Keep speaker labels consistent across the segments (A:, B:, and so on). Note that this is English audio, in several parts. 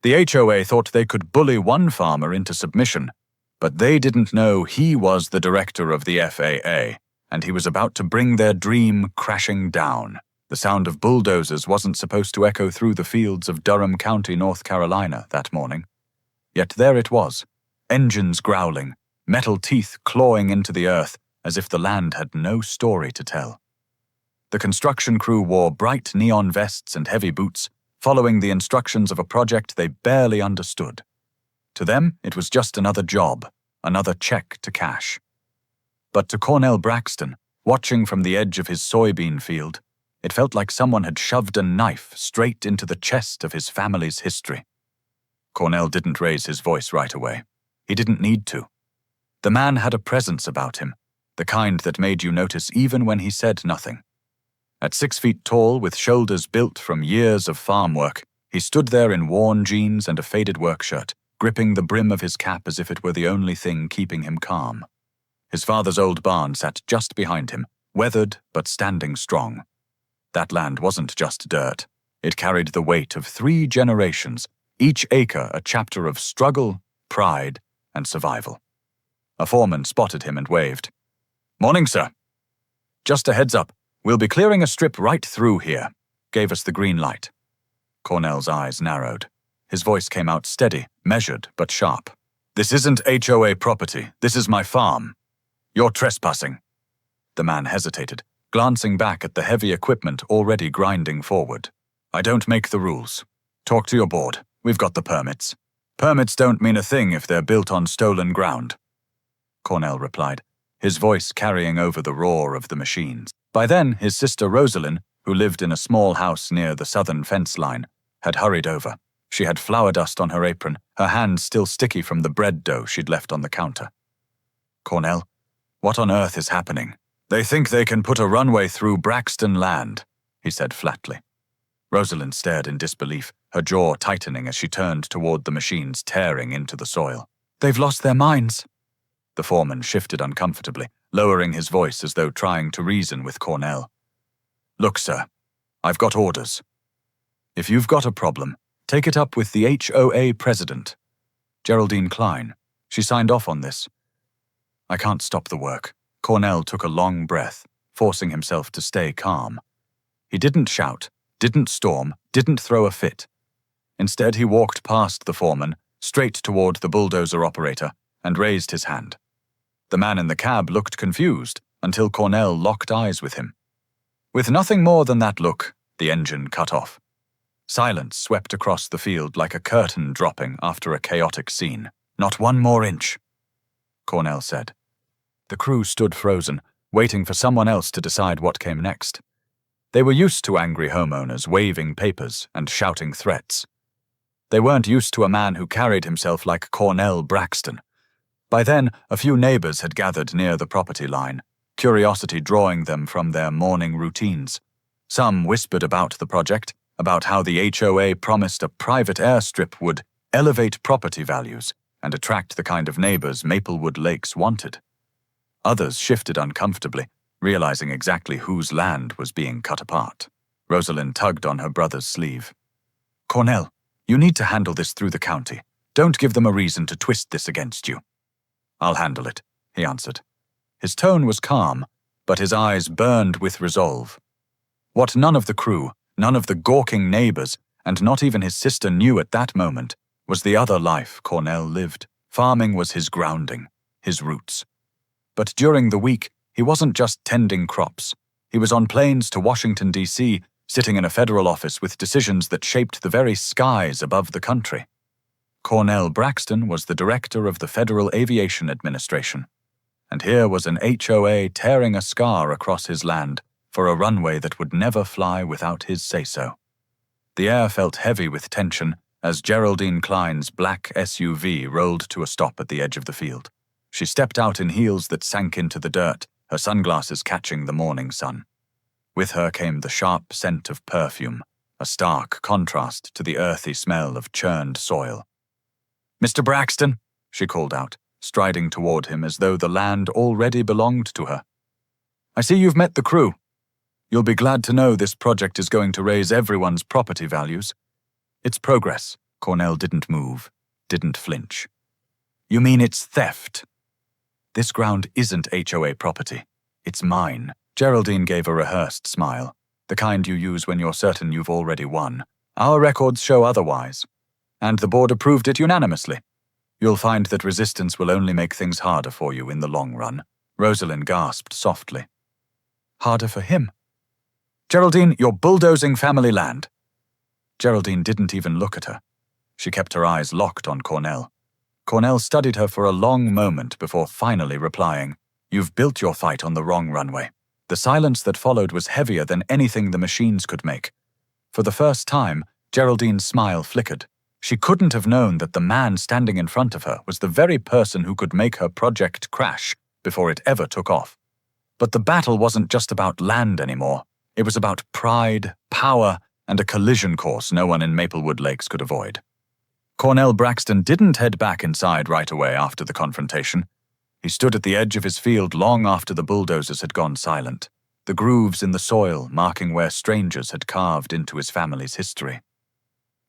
A: The HOA thought they could bully one farmer into submission, but they didn't know he was the director of the FAA, and he was about to bring their dream crashing down. The sound of bulldozers wasn't supposed to echo through the fields of Durham County, North Carolina, that morning. Yet there it was, engines growling, metal teeth clawing into the earth as if the land had no story to tell. The construction crew wore bright neon vests and heavy boots, following the instructions of a project they barely understood. To them, it was just another job, another check to cash. But to Cornell Braxton, watching from the edge of his soybean field, it felt like someone had shoved a knife straight into the chest of his family's history. Cornell didn't raise his voice right away. He didn't need to. The man had a presence about him, the kind that made you notice even when he said nothing. At 6 feet tall, with shoulders built from years of farm work, he stood there in worn jeans and a faded work shirt, gripping the brim of his cap as if it were the only thing keeping him calm. His father's old barn sat just behind him, weathered but standing strong. That land wasn't just dirt. It carried the weight of 3 generations, each acre a chapter of struggle, pride, and survival. A foreman spotted him and waved. "Morning, sir." "Just a heads up, we'll be clearing a strip right through here," gave us the green light. Cornell's eyes narrowed. His voice came out steady, measured, but sharp. "This isn't HOA property. This is my farm. You're trespassing." The man hesitated, glancing back at the heavy equipment already grinding forward. "I don't make the rules. Talk to your board. We've got the permits. Permits don't mean a thing if they're built on stolen ground." Cornell replied, his voice carrying over the roar of the machines. By then, his sister Rosalind, who lived in a small house near the southern fence line, had hurried over. She had flour dust on her apron, her hands still sticky from the bread dough she'd left on the counter. "Cornell, what on earth is happening?" "They think they can put a runway through Braxton land," he said flatly. Rosalind stared in disbelief, her jaw tightening as she turned toward the machines tearing into the soil. "They've lost their minds." The foreman shifted uncomfortably, lowering his voice as though trying to reason with Cornell. "Look, sir, I've got orders. If you've got a problem, take it up with the HOA president, Geraldine Klein. She signed off on this." "I can't stop the work." Cornell took a long breath, forcing himself to stay calm. He didn't shout, didn't storm, didn't throw a fit. Instead, he walked past the foreman, straight toward the bulldozer operator, and raised his hand. The man in the cab looked confused until Cornell locked eyes with him. With nothing more than that look, the engine cut off. Silence swept across the field like a curtain dropping after a chaotic scene. "Not one more inch," Cornell said. The crew stood frozen, waiting for someone else to decide what came next. They were used to angry homeowners waving papers and shouting threats. They weren't used to a man who carried himself like Cornell Braxton. By then, a few neighbors had gathered near the property line, curiosity drawing them from their morning routines. Some whispered about the project, about how the HOA promised a private airstrip would elevate property values and attract the kind of neighbors Maplewood Lakes wanted. Others shifted uncomfortably, realizing exactly whose land was being cut apart. Rosalind tugged on her brother's sleeve. "Cornell, you need to handle this through the county. Don't give them a reason to twist this against you." "I'll handle it," he answered. His tone was calm, but his eyes burned with resolve. What none of the crew, none of the gawking neighbors, and not even his sister knew at that moment was the other life Cornell lived. Farming was his grounding, his roots. But during the week, he wasn't just tending crops. He was on planes to Washington, D.C., sitting in a federal office with decisions that shaped the very skies above the country. Cornell Braxton was the director of the Federal Aviation Administration, and here was an HOA tearing a scar across his land for a runway that would never fly without his say-so. The air felt heavy with tension as Geraldine Klein's black SUV rolled to a stop at the edge of the field. She stepped out in heels that sank into the dirt, her sunglasses catching the morning sun. With her came the sharp scent of perfume, a stark contrast to the earthy smell of churned soil. "Mr. Braxton," she called out, striding toward him as though the land already belonged to her. "I see you've met the crew. You'll be glad to know this project is going to raise everyone's property values." "It's progress," Cornell didn't move, didn't flinch. You mean it's theft? This ground isn't HOA property. It's mine. Geraldine gave a rehearsed smile, the kind you use when you're certain you've already won. Our records show otherwise, and the board approved it unanimously. You'll find that resistance will only make things harder for you in the long run. Rosalind gasped softly. Harder for him? Geraldine, you're bulldozing family land. Geraldine didn't even look at her. She kept her eyes locked on Cornell. Cornell studied her for a long moment before finally replying, You've built your fight on the wrong runway. The silence that followed was heavier than anything the machines could make. For the first time, Geraldine's smile flickered. She couldn't have known that the man standing in front of her was the very person who could make her project crash before it ever took off. But the battle wasn't just about land anymore. It was about pride, power, and a collision course no one in Maplewood Lakes could avoid. Cornell Braxton didn't head back inside right away after the confrontation. He stood at the edge of his field long after the bulldozers had gone silent, the grooves in the soil marking where strangers had carved into his family's history.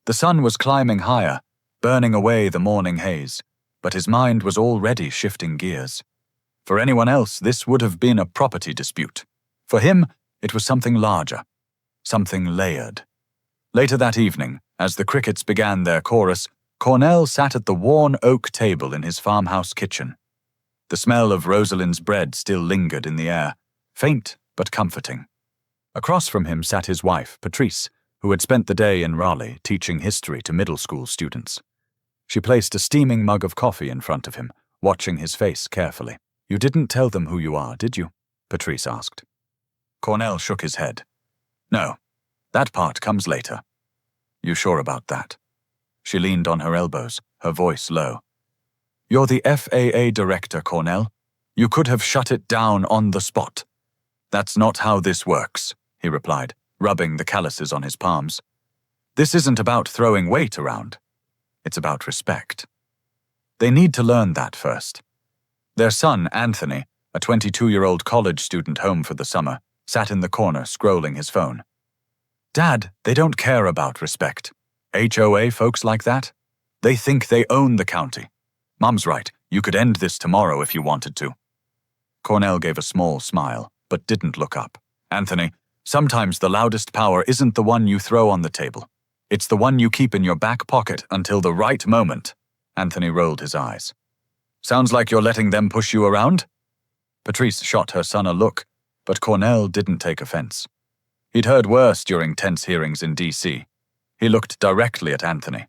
A: The sun was climbing higher, burning away the morning haze, but his mind was already shifting gears. For anyone else, this would have been a property dispute. For him, it was something larger, something layered. Later that evening, as the crickets began their chorus, Cornell sat at the worn oak table in his farmhouse kitchen. The smell of Rosalind's bread still lingered in the air, faint but comforting. Across from him sat his wife, Patrice, who had spent the day in Raleigh teaching history to middle school students. She placed a steaming mug of coffee in front of him, watching his face carefully. You didn't tell them who you are, did you? Patrice asked. Cornell shook his head. No, that part comes later. You sure about that? She leaned on her elbows, her voice low. You're the FAA director, Cornell. You could have shut it down on the spot. That's not how this works, he replied, rubbing the calluses on his palms. This isn't about throwing weight around. It's about respect. They need to learn that first. Their son, Anthony, a 22-year-old college student home for the summer, sat in the corner scrolling his phone. Dad, they don't care about respect. HOA folks like that? They think they own the county. Mom's right, you could end this tomorrow if you wanted to. Cornell gave a small smile, but didn't look up. Anthony, sometimes the loudest power isn't the one you throw on the table. It's the one you keep in your back pocket until the right moment. Anthony rolled his eyes. Sounds like you're letting them push you around? Patrice shot her son a look, but Cornell didn't take offense. He'd heard worse during tense hearings in D.C. He looked directly at Anthony.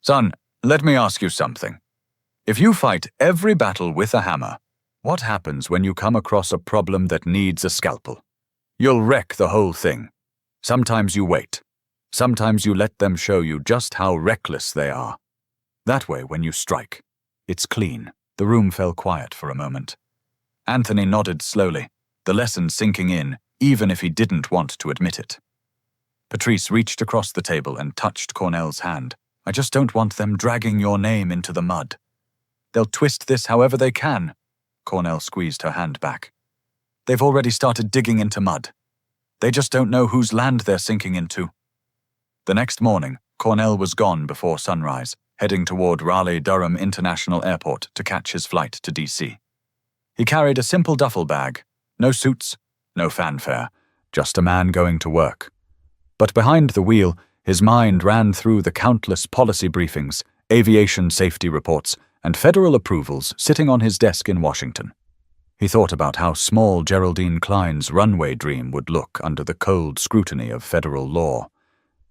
A: Son, let me ask you something. If you fight every battle with a hammer, what happens when you come across a problem that needs a scalpel? You'll wreck the whole thing. Sometimes you wait. Sometimes you let them show you just how reckless they are. That way, when you strike, it's clean. The room fell quiet for a moment. Anthony nodded slowly, the lesson sinking in, even if he didn't want to admit it. Patrice reached across the table and touched Cornell's hand. I just don't want them dragging your name into the mud. They'll twist this however they can. Cornell squeezed her hand back. They've already started digging into mud. They just don't know whose land they're sinking into. The next morning, Cornell was gone before sunrise, heading toward Raleigh-Durham International Airport to catch his flight to D.C. He carried a simple duffel bag, no suits, no fanfare, just a man going to work. But behind the wheel, his mind ran through the countless policy briefings, aviation safety reports, and federal approvals sitting on his desk in Washington. He thought about how small Geraldine Klein's runway dream would look under the cold scrutiny of federal law.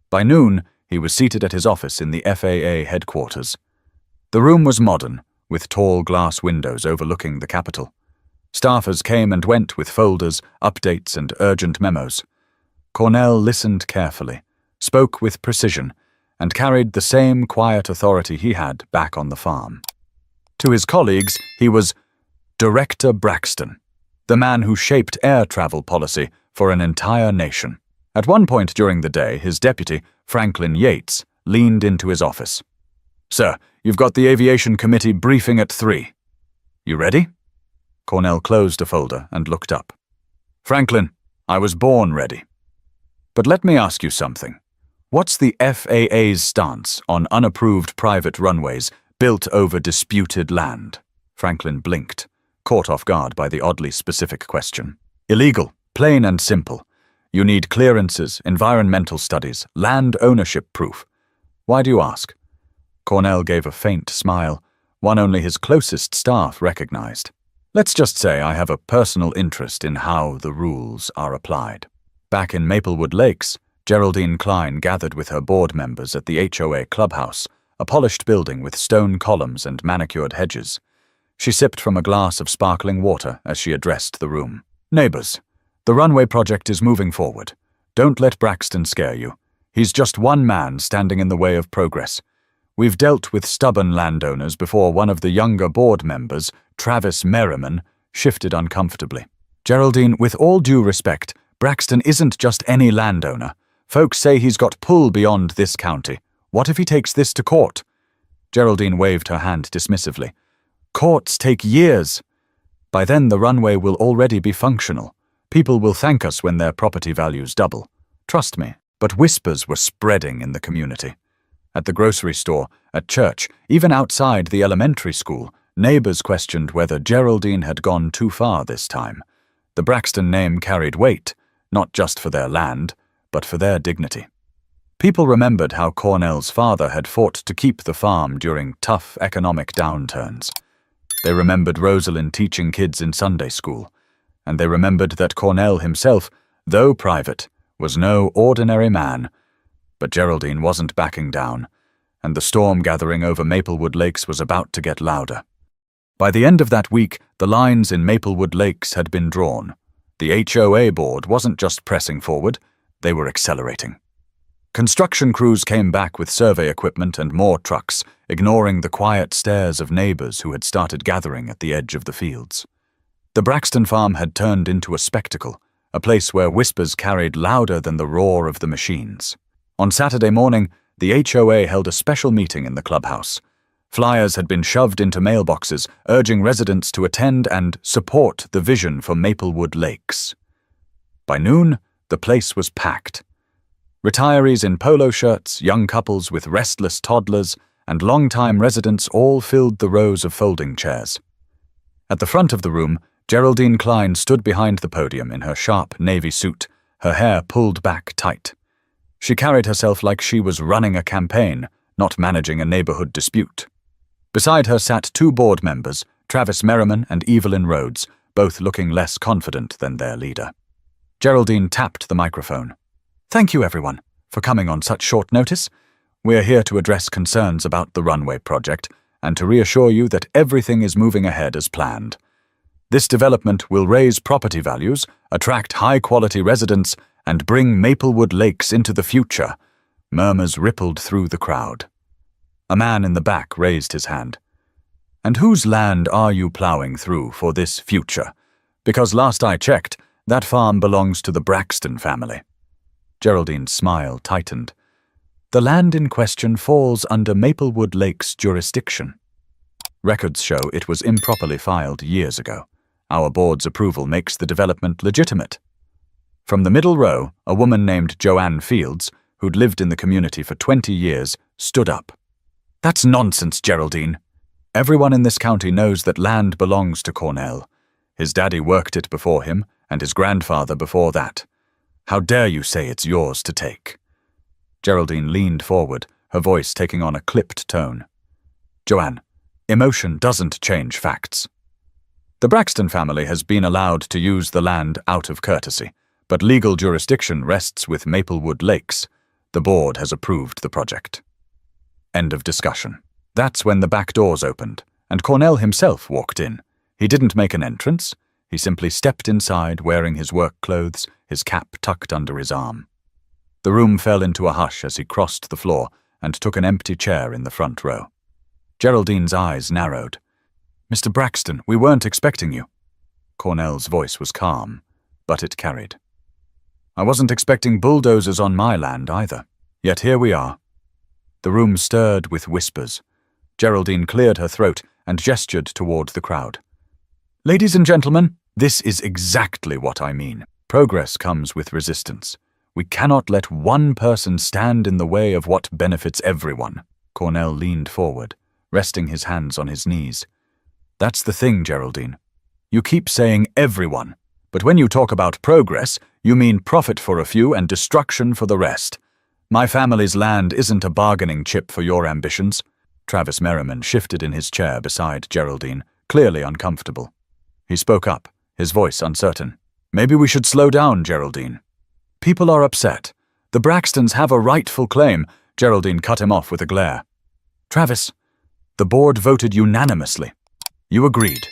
A: By noon, he was seated at his office in the FAA headquarters. The room was modern, with tall glass windows overlooking the Capitol. Staffers came and went with folders, updates, and urgent memos. Cornell listened carefully, spoke with precision, and carried the same quiet authority he had back on the farm. To his colleagues, he was Director Braxton, the man who shaped air travel policy for an entire nation. At one point during the day, his deputy, Franklin Yates, leaned into his office. Sir, you've got the Aviation Committee briefing at 3. You ready? Cornell closed a folder and looked up. Franklin, I was born ready. But let me ask you something. What's the FAA's stance on unapproved private runways built over disputed land? Franklin blinked, caught off guard by the oddly specific question. Illegal, plain and simple. You need clearances, environmental studies, land ownership proof. Why do you ask? Cornell gave a faint smile, one only his closest staff recognized. Let's just say I have a personal interest in how the rules are applied. Back in Maplewood Lakes, Geraldine Klein gathered with her board members at the HOA clubhouse, a polished building with stone columns and manicured hedges. She sipped from a glass of sparkling water as she addressed the room. Neighbors, the runway project is moving forward. Don't let Braxton scare you. He's just one man standing in the way of progress. We've dealt with stubborn landowners before one of the younger board members, Travis Merriman, shifted uncomfortably. Geraldine, with all due respect, Braxton isn't just any landowner. Folks say he's got pull beyond this county. What if he takes this to court? Geraldine waved her hand dismissively. Courts take years. By then the runway will already be functional. People will thank us when their property values double. Trust me. But whispers were spreading in the community. At the grocery store, at church, even outside the elementary school, neighbors questioned whether Geraldine had gone too far this time. The Braxton name carried weight, not just for their land, but for their dignity. People remembered how Cornell's father had fought to keep the farm during tough economic downturns. They remembered Rosalind teaching kids in Sunday school, and they remembered that Cornell himself, though private, was no ordinary man. But Geraldine wasn't backing down, and the storm gathering over Maplewood Lakes was about to get louder. By the end of that week, the lines in Maplewood Lakes had been drawn. The HOA board wasn't just pressing forward, they were accelerating. Construction crews came back with survey equipment and more trucks, ignoring the quiet stares of neighbors who had started gathering at the edge of the fields. The Braxton farm had turned into a spectacle, a place where whispers carried louder than the roar of the machines. On Saturday morning, the HOA held a special meeting in the clubhouse. Flyers had been shoved into mailboxes, urging residents to attend and support the vision for Maplewood Lakes. By noon, the place was packed. Retirees in polo shirts, young couples with restless toddlers, and long-time residents all filled the rows of folding chairs. At the front of the room, Geraldine Klein stood behind the podium in her sharp navy suit, her hair pulled back tight. She carried herself like she was running a campaign, not managing a neighborhood dispute. Beside her sat two board members, Travis Merriman and Evelyn Rhodes, both looking less confident than their leader. Geraldine tapped the microphone. Thank you, everyone, for coming on such short notice. We're here to address concerns about the runway project and to reassure you that everything is moving ahead as planned. This development will raise property values, attract high-quality residents, and bring Maplewood Lakes into the future. Murmurs rippled through the crowd. A man in the back raised his hand. And whose land are you plowing through for this future? Because last I checked, that farm belongs to the Braxton family. Geraldine's smile tightened. The land in question falls under Maplewood Lakes jurisdiction. Records show it was improperly filed years ago. Our board's approval makes the development legitimate. From the middle row, a woman named Joanne Fields, who'd lived in the community for 20 years, stood up. That's nonsense, Geraldine. Everyone in this county knows that land belongs to Cornell. His daddy worked it before him, and his grandfather before that. How dare you say it's yours to take? Geraldine leaned forward, her voice taking on a clipped tone. Joanne, emotion doesn't change facts. The Braxton family has been allowed to use the land out of courtesy, but legal jurisdiction rests with Maplewood Lakes. The board has approved the project. End of discussion. That's when the back doors opened, and Cornell himself walked in. He didn't make an entrance. He simply stepped inside, wearing his work clothes, his cap tucked under his arm. The room fell into a hush as he crossed the floor and took an empty chair in the front row. Geraldine's eyes narrowed. Mr. Braxton, we weren't expecting you. Cornell's voice was calm, but it carried. I wasn't expecting bulldozers on my land either, yet here we are. The room stirred with whispers. Geraldine cleared her throat and gestured toward the crowd. Ladies and gentlemen, this is exactly what I mean. Progress comes with resistance. We cannot let one person stand in the way of what benefits everyone. Cornell leaned forward, resting his hands on his knees. That's the thing, Geraldine. You keep saying everyone, but when you talk about progress, you mean profit for a few and destruction for the rest. My family's land isn't a bargaining chip for your ambitions. Travis Merriman shifted in his chair beside Geraldine, clearly uncomfortable. He spoke up, his voice uncertain. Maybe we should slow down, Geraldine. People are upset. The Braxtons have a rightful claim. Geraldine cut him off with a glare. Travis, the board voted unanimously. You agreed.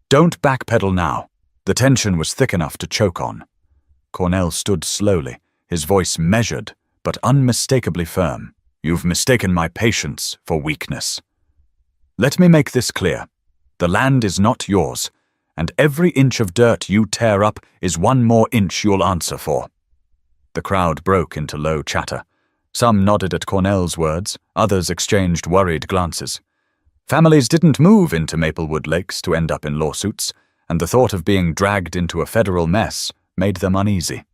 A: Don't backpedal now. The tension was thick enough to choke on. Cornell stood slowly, his voice measured, but unmistakably firm. You've mistaken my patience for weakness. Let me make this clear. The land is not yours, and every inch of dirt you tear up is one more inch you'll answer for. The crowd broke into low chatter. Some nodded at Cornell's words, others exchanged worried glances. Families didn't move into Maplewood Lakes to end up in lawsuits, and the thought of being dragged into a federal mess made them uneasy.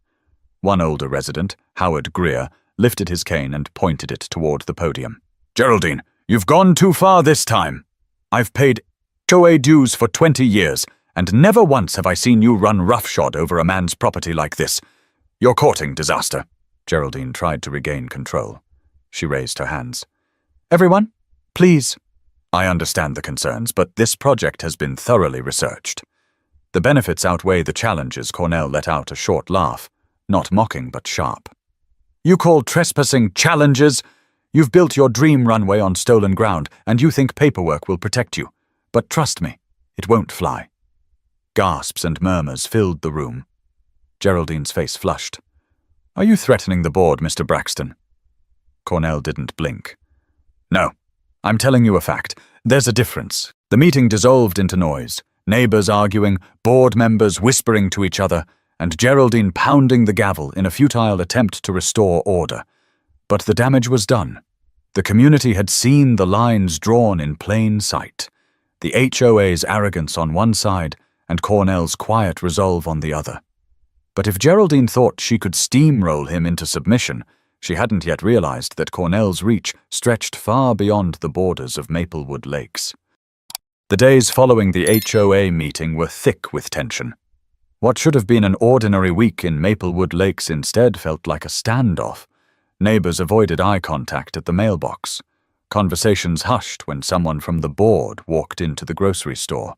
A: One older resident, Howard Greer, lifted his cane and pointed it toward the podium. Geraldine, you've gone too far this time. I've paid HOA dues for 20 years, and never once have I seen you run roughshod over a man's property like this. You're courting disaster. Geraldine tried to regain control. She raised her hands. Everyone, please. I understand the concerns, but this project has been thoroughly researched. The benefits outweigh the challenges. Cornell let out a short laugh, not mocking but sharp. You call trespassing challenges? You've built your dream runway on stolen ground, and you think paperwork will protect you. But trust me, it won't fly. Gasps and murmurs filled the room. Geraldine's face flushed. Are you threatening the board, Mr. Braxton? Cornell didn't blink. No, I'm telling you a fact. There's a difference. The meeting dissolved into noise, neighbors arguing, board members whispering to each other, and Geraldine pounding the gavel in a futile attempt to restore order. But the damage was done. The community had seen the lines drawn in plain sight. The HOA's arrogance on one side and Cornell's quiet resolve on the other. But if Geraldine thought she could steamroll him into submission, she hadn't yet realized that Cornell's reach stretched far beyond the borders of Maplewood Lakes. The days following the HOA meeting were thick with tension. What should have been an ordinary week in Maplewood Lakes instead felt like a standoff. Neighbors avoided eye contact at the mailbox. Conversations hushed when someone from the board walked into the grocery store.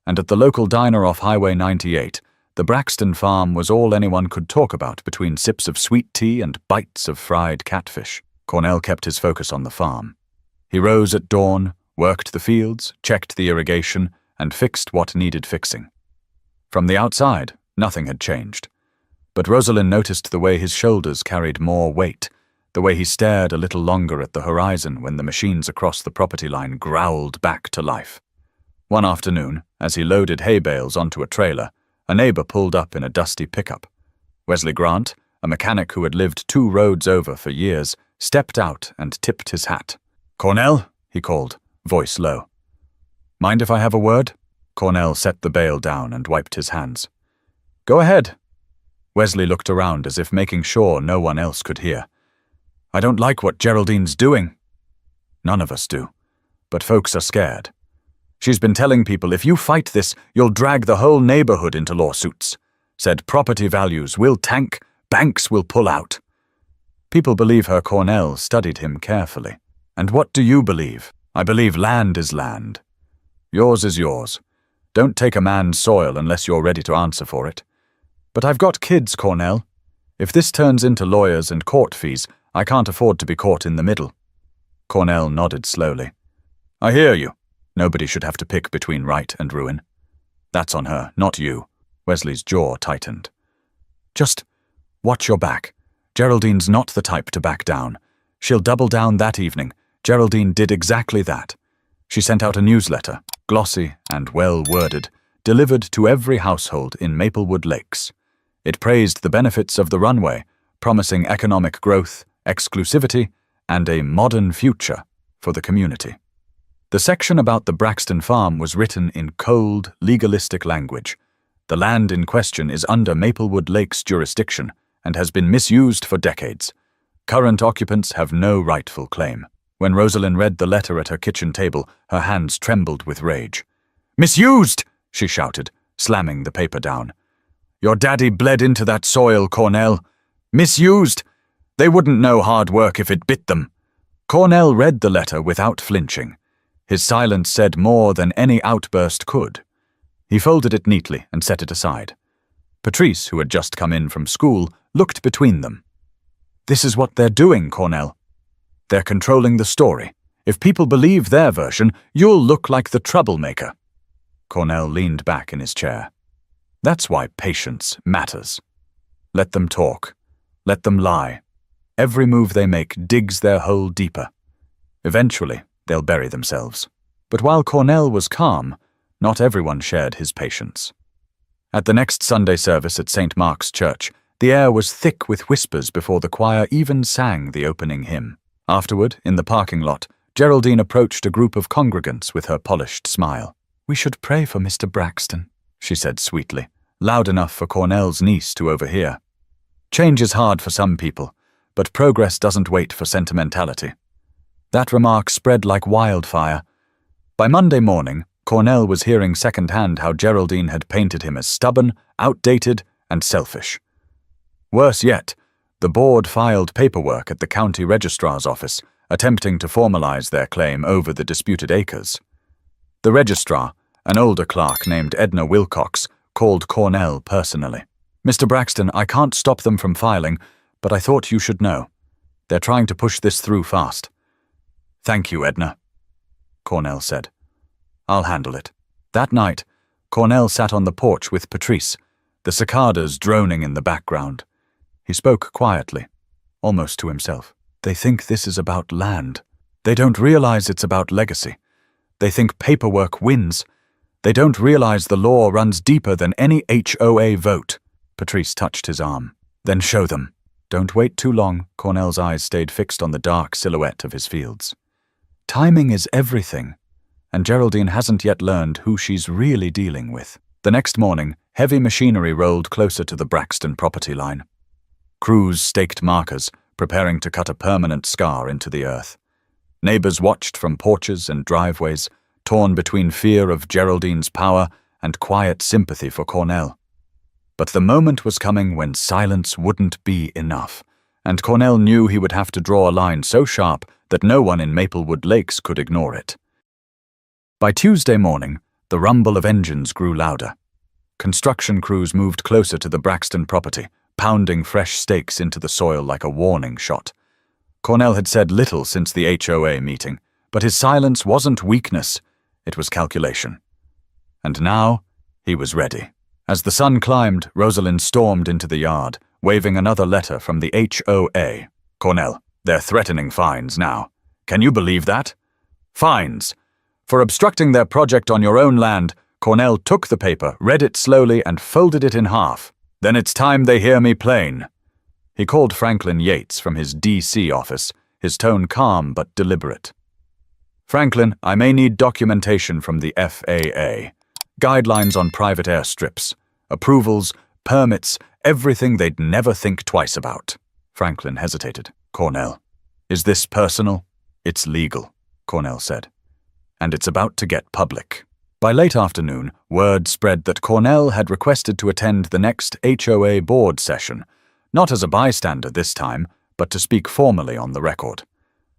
A: And at the local diner off Highway 98, the Braxton farm was all anyone could talk about between sips of sweet tea and bites of fried catfish. Cornell kept his focus on the farm. He rose at dawn, worked the fields, checked the irrigation, and fixed what needed fixing. From the outside, nothing had changed. But Rosalind noticed the way his shoulders carried more weight, the way he stared a little longer at the horizon when the machines across the property line growled back to life. One afternoon, as he loaded hay bales onto a trailer, a neighbor pulled up in a dusty pickup. Wesley Grant, a mechanic who had lived 2 roads over for years, stepped out and tipped his hat. "Cornell?" he called, voice low. "Mind if I have a word?" Cornell set the bale down and wiped his hands. "Go ahead." Wesley looked around as if making sure no one else could hear. "I don't like what Geraldine's doing." "None of us do. But folks are scared. She's been telling people if you fight this, you'll drag the whole neighborhood into lawsuits. Said property values will tank, banks will pull out." People believe her. Cornell studied him carefully. "And what do you believe?" "I believe land is land. Yours is yours. Don't take a man's soil unless you're ready to answer for it." "But I've got kids, Cornell. If this turns into lawyers and court fees, I can't afford to be caught in the middle." Cornell nodded slowly. "I hear you. Nobody should have to pick between right and ruin. That's on her, not you." Wesley's jaw tightened. "Just watch your back. Geraldine's not the type to back down. She'll double down that evening. Geraldine did exactly that. She sent out a newsletter, glossy and well-worded, delivered to every household in Maplewood Lakes. It praised the benefits of the runway, promising economic growth, exclusivity, and a modern future for the community. The section about the Braxton farm was written in cold, legalistic language. The land in question is under Maplewood Lakes jurisdiction, and has been misused for decades. Current occupants have no rightful claim. When Rosalind read the letter at her kitchen table, her hands trembled with rage. "Misused!" she shouted, slamming the paper down. "Your daddy bled into that soil, Cornell. Misused! They wouldn't know hard work if it bit them." Cornell read the letter without flinching. His silence said more than any outburst could. He folded it neatly and set it aside. Patrice, who had just come in from school, looked between them. "This is what they're doing, Cornell. They're controlling the story. If people believe their version, you'll look like the troublemaker." Cornell leaned back in his chair. "That's why patience matters. Let them talk. Let them lie. Every move they make digs their hole deeper. Eventually, they'll bury themselves." But while Cornell was calm, not everyone shared his patience. At the next Sunday service at St. Mark's Church, the air was thick with whispers before the choir even sang the opening hymn. Afterward, in the parking lot, Geraldine approached a group of congregants with her polished smile. "We should pray for Mr. Braxton," she said sweetly, loud enough for Cornell's niece to overhear. Change is hard for some people, but progress doesn't wait for sentimentality. That remark spread like wildfire. By Monday morning, Cornell was hearing secondhand how Geraldine had painted him as stubborn, outdated, and selfish. Worse yet, the board filed paperwork at the county registrar's office, attempting to formalize their claim over the disputed acres. The registrar, an older clerk named Edna Wilcox, called Cornell personally. "Mr. Braxton, I can't stop them from filing, but I thought you should know. They're trying to push this through fast." "Thank you, Edna," Cornell said. "I'll handle it." That night, Cornell sat on the porch with Patrice, the cicadas droning in the background. He spoke quietly, almost to himself. "They think this is about land. They don't realize it's about legacy. They think paperwork wins. They don't realize the law runs deeper than any HOA vote." Patrice touched his arm. "Then show them." "Don't wait too long." Cornell's eyes stayed fixed on the dark silhouette of his fields. "Timing is everything, and Geraldine hasn't yet learned who she's really dealing with." The next morning, heavy machinery rolled closer to the Braxton property line. Crews staked markers, preparing to cut a permanent scar into the earth. Neighbors watched from porches and driveways, torn between fear of Geraldine's power and quiet sympathy for Cornell. But the moment was coming when silence wouldn't be enough, and Cornell knew he would have to draw a line so sharp that no one in Maplewood Lakes could ignore it. By Tuesday morning, the rumble of engines grew louder. Construction crews moved closer to the Braxton property, pounding fresh stakes into the soil like a warning shot. Cornell had said little since the HOA meeting, but his silence wasn't weakness, it was calculation. And now, he was ready. As the sun climbed, Rosalind stormed into the yard, waving another letter from the HOA. "Cornell, they're threatening fines now. Can you believe that? Fines! For obstructing their project on your own land." Cornell took the paper, read it slowly, and folded it in half. "Then it's time they hear me plain." He called Franklin Yates from his DC office, his tone calm but deliberate. "Franklin, I may need documentation from the FAA. Guidelines on private airstrips, approvals, permits, everything they'd never think twice about." Franklin hesitated. "Cornell, is this personal?" "It's legal," Cornell said. "And it's about to get public." By late afternoon, word spread that Cornell had requested to attend the next HOA board session, not as a bystander this time, but to speak formally on the record.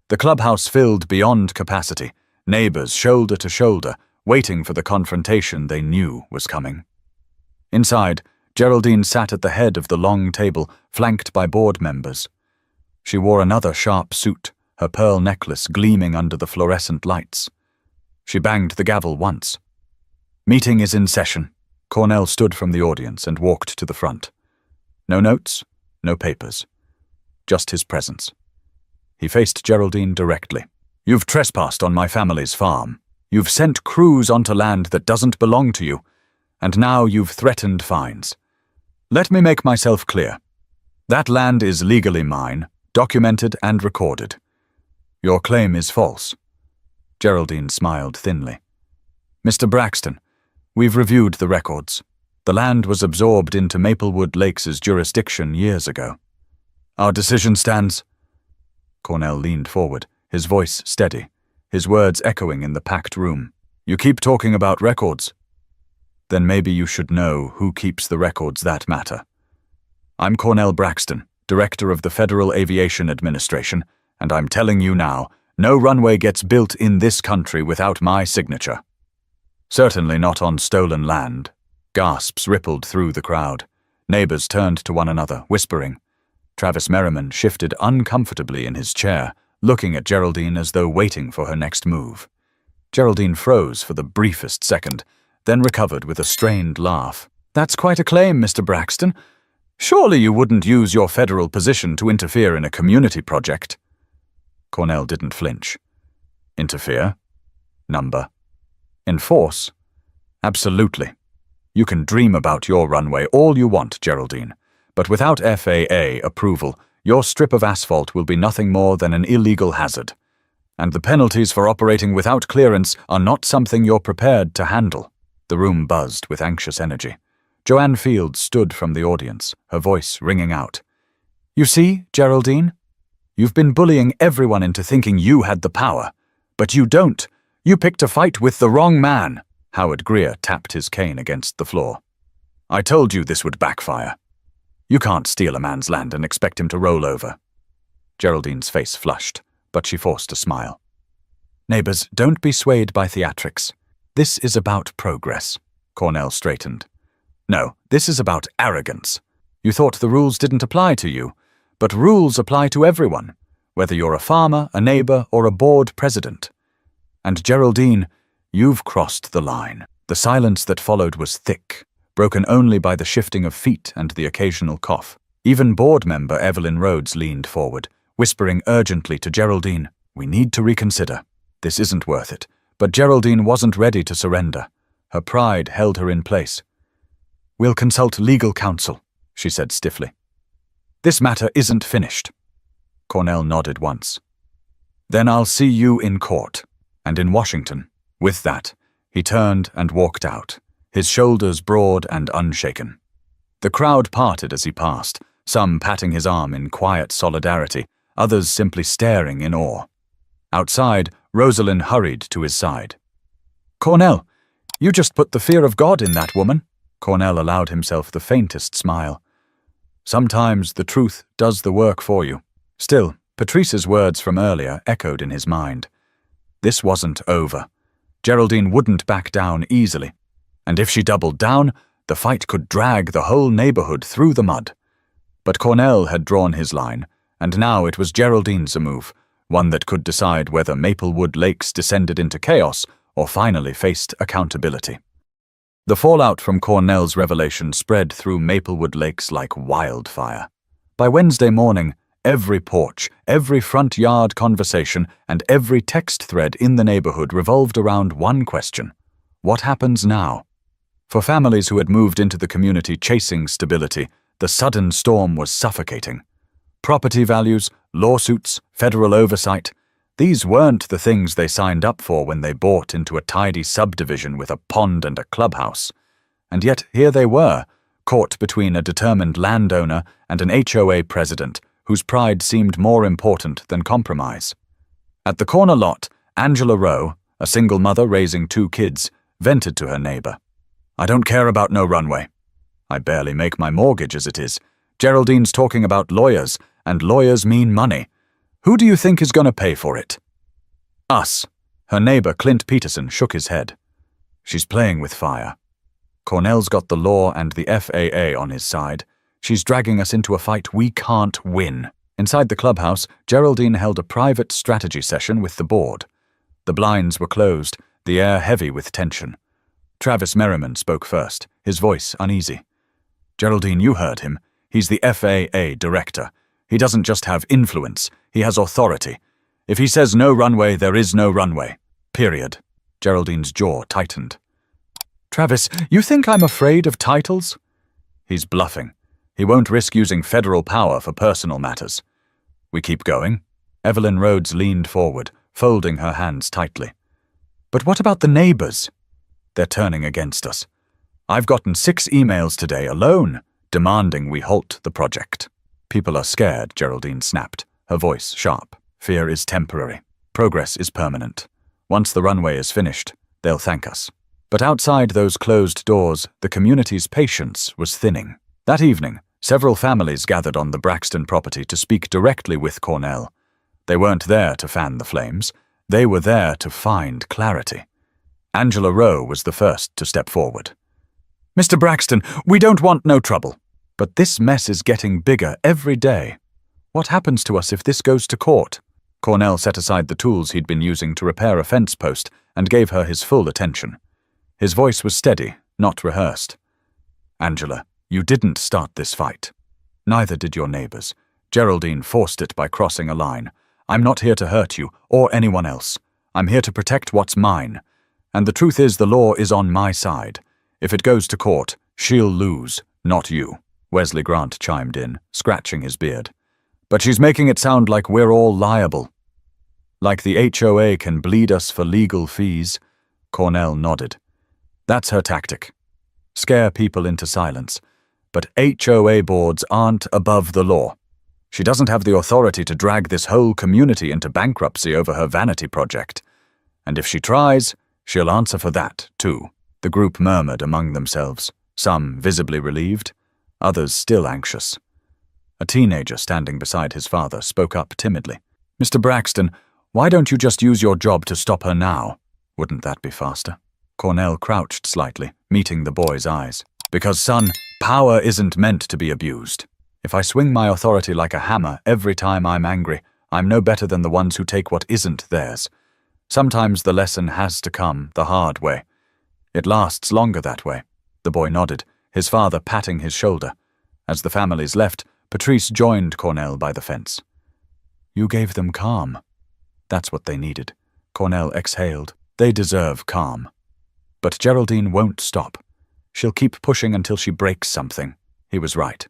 A: The clubhouse filled beyond capacity, neighbors shoulder to shoulder, waiting for the confrontation they knew was coming. Inside, Geraldine sat at the head of the long table, flanked by board members. She wore another sharp suit, her pearl necklace gleaming under the fluorescent lights. She banged the gavel once. "Meeting is in session." Cornell stood from the audience and walked to the front. No notes, no papers. Just his presence. He faced Geraldine directly. "You've trespassed on my family's farm. You've sent crews onto land that doesn't belong to you, and now you've threatened fines. Let me make myself clear. That land is legally mine, documented and recorded. Your claim is false." Geraldine smiled thinly. "Mr. Braxton, we've reviewed the records. The land was absorbed into Maplewood Lakes' jurisdiction years ago. Our decision stands. Cornell leaned forward, his voice steady, his words echoing in the packed room. You keep talking about records. Then maybe you should know who keeps the records that matter. I'm Cornell Braxton, Director of the Federal Aviation Administration, and I'm telling you now, no runway gets built in this country without my signature. Certainly not on stolen land. Gasps rippled through the crowd. Neighbors turned to one another, whispering. Travis Merriman shifted uncomfortably in his chair, looking at Geraldine as though waiting for her next move. Geraldine froze for the briefest second, then recovered with a strained laugh. That's quite a claim, Mr. Braxton. Surely you wouldn't use your federal position to interfere in a community project. Cornell didn't flinch. Interfere? Number? Enforce? Absolutely. You can dream about your runway all you want, Geraldine, but without FAA approval, your strip of asphalt will be nothing more than an illegal hazard. And the penalties for operating without clearance are not something you're prepared to handle. The room buzzed with anxious energy. Joanne Fields stood from the audience, her voice ringing out. You see, Geraldine? You've been bullying everyone into thinking you had the power. But you don't. You picked a fight with the wrong man. Howard Greer tapped his cane against the floor. I told you this would backfire. You can't steal a man's land and expect him to roll over. Geraldine's face flushed, but she forced a smile. Neighbors, don't be swayed by theatrics. This is about progress. Cornell straightened. No, this is about arrogance. You thought the rules didn't apply to you, but rules apply to everyone, whether you're a farmer, a neighbor, or a board president. And Geraldine, you've crossed the line. The silence that followed was thick, broken only by the shifting of feet and the occasional cough. Even board member Evelyn Rhodes leaned forward, whispering urgently to Geraldine, we need to reconsider. This isn't worth it. But Geraldine wasn't ready to surrender. Her pride held her in place. We'll consult legal counsel, she said stiffly. This matter isn't finished. Cornell nodded once. Then I'll see you in court, and in Washington. With that, he turned and walked out, his shoulders broad and unshaken. The crowd parted as he passed, some patting his arm in quiet solidarity, others simply staring in awe. Outside, Rosalind hurried to his side. Cornell, you just put the fear of God in that woman. Cornell allowed himself the faintest smile. Sometimes the truth does the work for you. Still, Patrice's words from earlier echoed in his mind. This wasn't over. Geraldine wouldn't back down easily. And if she doubled down, the fight could drag the whole neighborhood through the mud. But Cornell had drawn his line, and now it was Geraldine's move, one that could decide whether Maplewood Lakes descended into chaos or finally faced accountability. The fallout from Cornell's revelation spread through Maplewood Lakes like wildfire. By Wednesday morning, every porch, every front yard conversation, and every text thread in the neighborhood revolved around one question. What happens now? For families who had moved into the community chasing stability, the sudden storm was suffocating. Property values, lawsuits, federal oversight, these weren't the things they signed up for when they bought into a tidy subdivision with a pond and a clubhouse. And yet here they were, caught between a determined landowner and an HOA president whose pride seemed more important than compromise. At the corner lot, Angela Rowe, a single mother raising 2 kids, vented to her neighbor. I don't care about no runway. I barely make my mortgage as it is. Geraldine's talking about lawyers, and lawyers mean money. Who do you think is going to pay for it? Us. Her neighbor Clint Peterson shook his head. She's playing with fire. Cornell's got the law and the FAA on his side. She's dragging us into a fight we can't win. Inside the clubhouse, Geraldine held a private strategy session with the board. The blinds were closed, the air heavy with tension. Travis Merriman spoke first, his voice uneasy. Geraldine, you heard him. He's the FAA director. He doesn't just have influence, he has authority. If he says no runway, there is no runway. Period. Geraldine's jaw tightened. Travis, you think I'm afraid of titles? He's bluffing. He won't risk using federal power for personal matters. We keep going. Evelyn Rhodes leaned forward, folding her hands tightly. But what about the neighbors? They're turning against us. I've gotten 6 emails today alone, demanding we halt the project. People are scared, Geraldine snapped, her voice sharp. Fear is temporary. Progress is permanent. Once the runway is finished, they'll thank us. But outside those closed doors, the community's patience was thinning. That evening, several families gathered on the Braxton property to speak directly with Cornell. They weren't there to fan the flames. They were there to find clarity. Angela Rowe was the first to step forward. Mr. Braxton, we don't want no trouble. But this mess is getting bigger every day. What happens to us if this goes to court? Cornell set aside the tools he'd been using to repair a fence post and gave her his full attention. His voice was steady, not rehearsed. Angela, you didn't start this fight. Neither did your neighbors. Geraldine forced it by crossing a line. I'm not here to hurt you, or anyone else. I'm here to protect what's mine. And the truth is the law is on my side. If it goes to court, she'll lose, not you. Wesley Grant chimed in, scratching his beard. But she's making it sound like we're all liable. Like the HOA can bleed us for legal fees. Cornell nodded. That's her tactic. Scare people into silence. But HOA boards aren't above the law. She doesn't have the authority to drag this whole community into bankruptcy over her vanity project. And if she tries, she'll answer for that, too. The group murmured among themselves, some visibly relieved, others still anxious. A teenager standing beside his father spoke up timidly. Mr. Braxton, why don't you just use your job to stop her now? Wouldn't that be faster? Cornell crouched slightly, meeting the boy's eyes. Because, son, power isn't meant to be abused. If I swing my authority like a hammer every time I'm angry, I'm no better than the ones who take what isn't theirs. Sometimes the lesson has to come the hard way. It lasts longer that way. The boy nodded, his father patting his shoulder. As the families left, Patrice joined Cornell by the fence. You gave them calm. That's what they needed. Cornell exhaled. They deserve calm. But Geraldine won't stop. She'll keep pushing until she breaks something. He was right.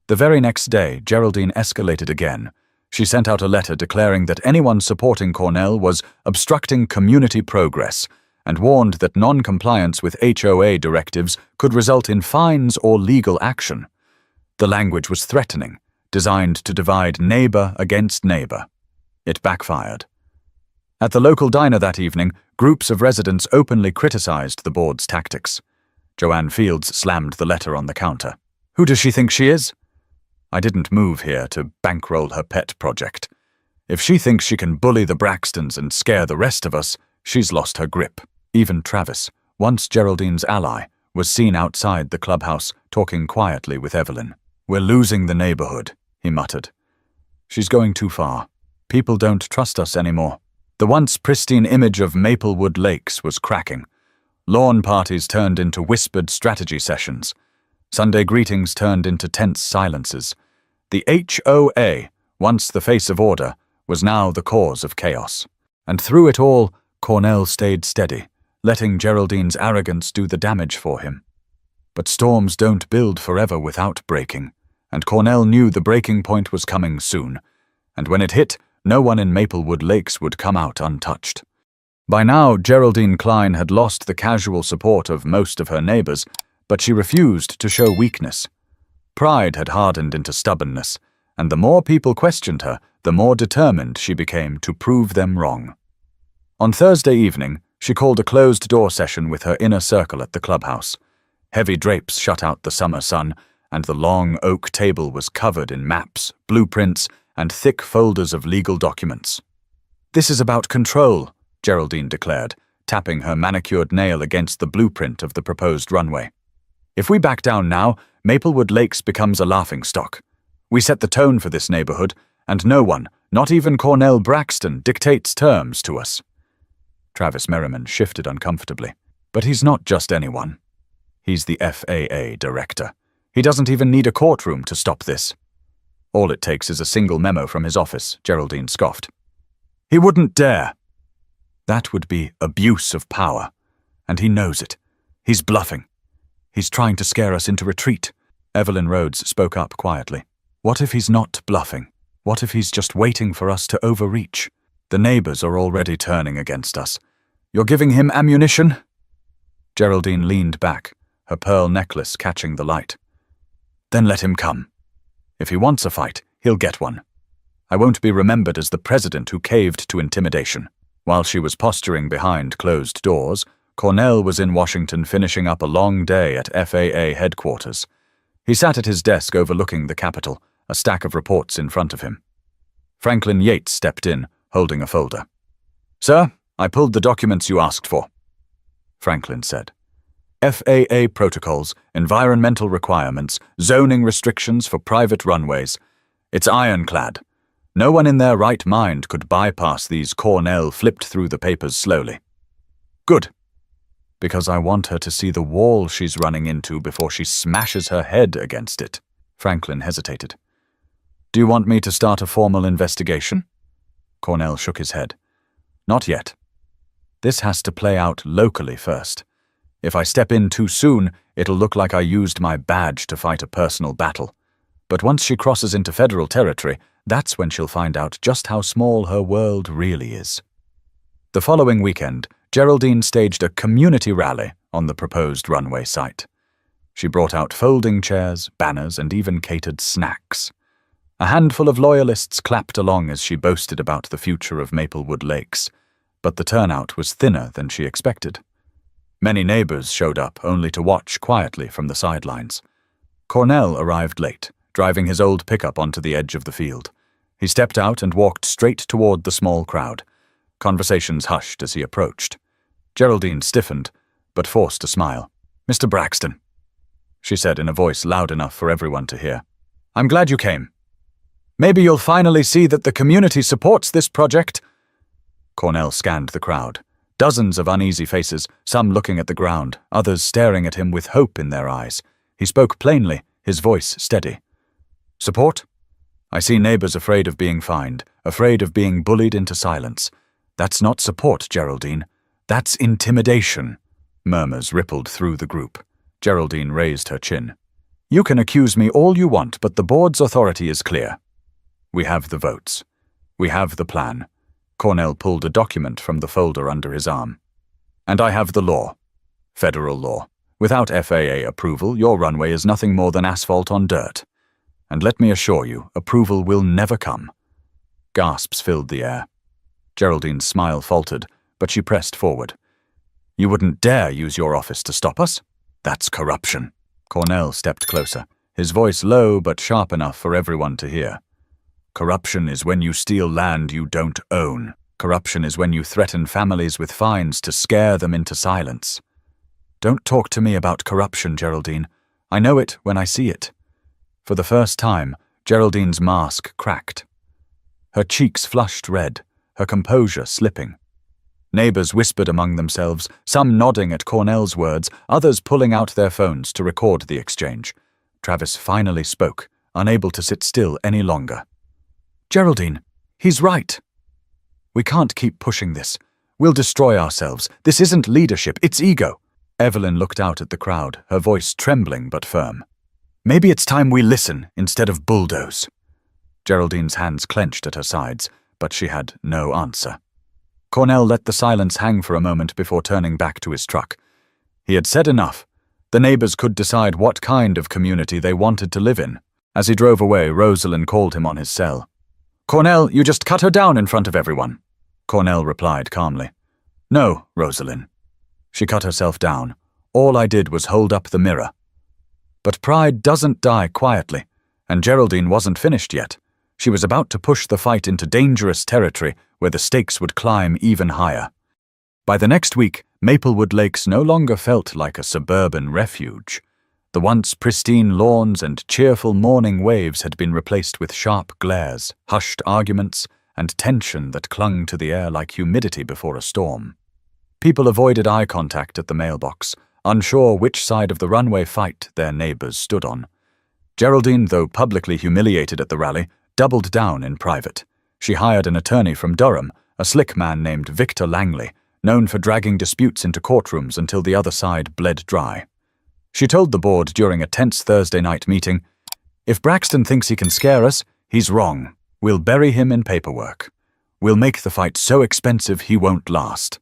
A: The very next day, Geraldine escalated again. She sent out a letter declaring that anyone supporting Cornell was obstructing community progress and warned that non-compliance with HOA directives could result in fines or legal action. The language was threatening, designed to divide neighbor against neighbor. It backfired. At the local diner that evening, groups of residents openly criticized the board's tactics. Joanne Fields slammed the letter on the counter. Who does she think she is? I didn't move here to bankroll her pet project. If she thinks she can bully the Braxtons and scare the rest of us, she's lost her grip. Even Travis, once Geraldine's ally, was seen outside the clubhouse talking quietly with Evelyn. We're losing the neighborhood, he muttered. She's going too far. People don't trust us anymore. The once pristine image of Maplewood Lakes was cracking. Lawn parties turned into whispered strategy sessions. Sunday greetings turned into tense silences. The HOA, once the face of order, was now the cause of chaos. And through it all, Cornell stayed steady, letting Geraldine's arrogance do the damage for him. But storms don't build forever without breaking, and Cornell knew the breaking point was coming soon, and when it hit, no one in Maplewood Lakes would come out untouched. By now, Geraldine Klein had lost the casual support of most of her neighbors, but she refused to show weakness. Pride had hardened into stubbornness, and the more people questioned her, the more determined she became to prove them wrong. On Thursday evening, she called a closed-door session with her inner circle at the clubhouse. Heavy drapes shut out the summer sun, and the long oak table was covered in maps, blueprints, and thick folders of legal documents. This is about control, Geraldine declared, tapping her manicured nail against the blueprint of the proposed runway. If we back down now, Maplewood Lakes becomes a laughingstock. We set the tone for this neighborhood, and no one, not even Cornell Braxton, dictates terms to us. Travis Merriman shifted uncomfortably. But he's not just anyone. He's the FAA director. He doesn't even need a courtroom to stop this. All it takes is a single memo from his office, Geraldine scoffed. He wouldn't dare. That would be abuse of power, and he knows it. He's bluffing. He's trying to scare us into retreat. Evelyn Rhodes spoke up quietly. What if he's not bluffing? What if he's just waiting for us to overreach? The neighbors are already turning against us. You're giving him ammunition? Geraldine leaned back, her pearl necklace catching the light. "Then let him come. If he wants a fight, he'll get one. I won't be remembered as the president who caved to intimidation." While she was posturing behind closed doors, Cornell was in Washington finishing up a long day at FAA headquarters. He sat at his desk overlooking the Capitol, a stack of reports in front of him. Franklin Yates stepped in, holding a folder. "Sir, I pulled the documents you asked for," Franklin said. "FAA protocols, environmental requirements, zoning restrictions for private runways. It's ironclad. No one in their right mind could bypass these." Cornell flipped through the papers slowly. "Good. Because I want her to see the wall she's running into before she smashes her head against it." Franklin hesitated. "Do you want me to start a formal investigation?" Cornell shook his head. "Not yet. This has to play out locally first. If I step in too soon, it'll look like I used my badge to fight a personal battle. But once she crosses into federal territory, that's when she'll find out just how small her world really is." The following weekend, Geraldine staged a community rally on the proposed runway site. She brought out folding chairs, banners, and even catered snacks. A handful of loyalists clapped along as she boasted about the future of Maplewood Lakes, but the turnout was thinner than she expected. Many neighbors showed up only to watch quietly from the sidelines. Cornell arrived late, driving his old pickup onto the edge of the field. He stepped out and walked straight toward the small crowd. Conversations hushed as he approached. Geraldine stiffened, but forced a smile. "Mr. Braxton," she said in a voice loud enough for everyone to hear. "I'm glad you came. Maybe you'll finally see that the community supports this project." Cornell scanned the crowd. Dozens of uneasy faces, some looking at the ground, others staring at him with hope in their eyes. He spoke plainly, his voice steady. "Support? I see neighbors afraid of being fined, afraid of being bullied into silence. That's not support, Geraldine. That's intimidation." Murmurs rippled through the group. Geraldine raised her chin. "You can accuse me all you want, but the board's authority is clear. We have the votes. We have the plan." Cornell pulled a document from the folder under his arm. "And I have the law. Federal law. Without FAA approval, your runway is nothing more than asphalt on dirt. And let me assure you, approval will never come." Gasps filled the air. Geraldine's smile faltered, but she pressed forward. "You wouldn't dare use your office to stop us? That's corruption." Cornell stepped closer, his voice low but sharp enough for everyone to hear. "Corruption is when you steal land you don't own. Corruption is when you threaten families with fines to scare them into silence." "Don't talk to me about corruption, Geraldine. I know it when I see it." For the first time, Geraldine's mask cracked. Her cheeks flushed red, her composure slipping. Neighbors whispered among themselves, some nodding at Cornell's words, others pulling out their phones to record the exchange. Travis finally spoke, unable to sit still any longer. "Geraldine, he's right. We can't keep pushing this. We'll destroy ourselves. This isn't leadership, it's ego." Evelyn looked out at the crowd, her voice trembling but firm. "Maybe it's time we listen instead of bulldoze." Geraldine's hands clenched at her sides, but she had no answer. Cornell let the silence hang for a moment before turning back to his truck. He had said enough. The neighbors could decide what kind of community they wanted to live in. As he drove away, Rosalind called him on his cell. "Cornell, you just cut her down in front of everyone." Cornell replied calmly. "No, Rosalind." She cut herself down. "All I did was hold up the mirror." But pride doesn't die quietly, and Geraldine wasn't finished yet. She was about to push the fight into dangerous territory where the stakes would climb even higher. By the next week, Maplewood Lakes no longer felt like a suburban refuge. The once pristine lawns and cheerful morning waves had been replaced with sharp glares, hushed arguments, and tension that clung to the air like humidity before a storm. People avoided eye contact at the mailbox, unsure which side of the runway fight their neighbors stood on. Geraldine, though publicly humiliated at the rally, doubled down in private. She hired an attorney from Durham, a slick man named Victor Langley, known for dragging disputes into courtrooms until the other side bled dry. She told the board during a tense Thursday night meeting, "If Braxton thinks he can scare us, he's wrong. We'll bury him in paperwork. We'll make the fight so expensive he won't last."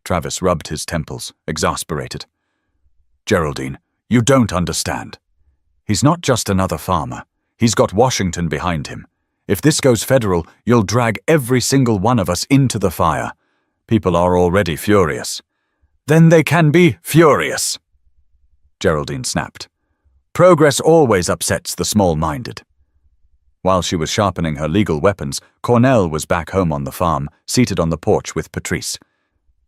A: Travis rubbed his temples, exasperated. Geraldine, you don't understand. He's not just another farmer. He's got Washington behind him. If this goes federal, you'll drag every single one of us into the fire. People are already furious. Then they can be furious. Geraldine snapped. Progress always upsets the small-minded. While she was sharpening her legal weapons, Cornell was back home on the farm, seated on the porch with Patrice.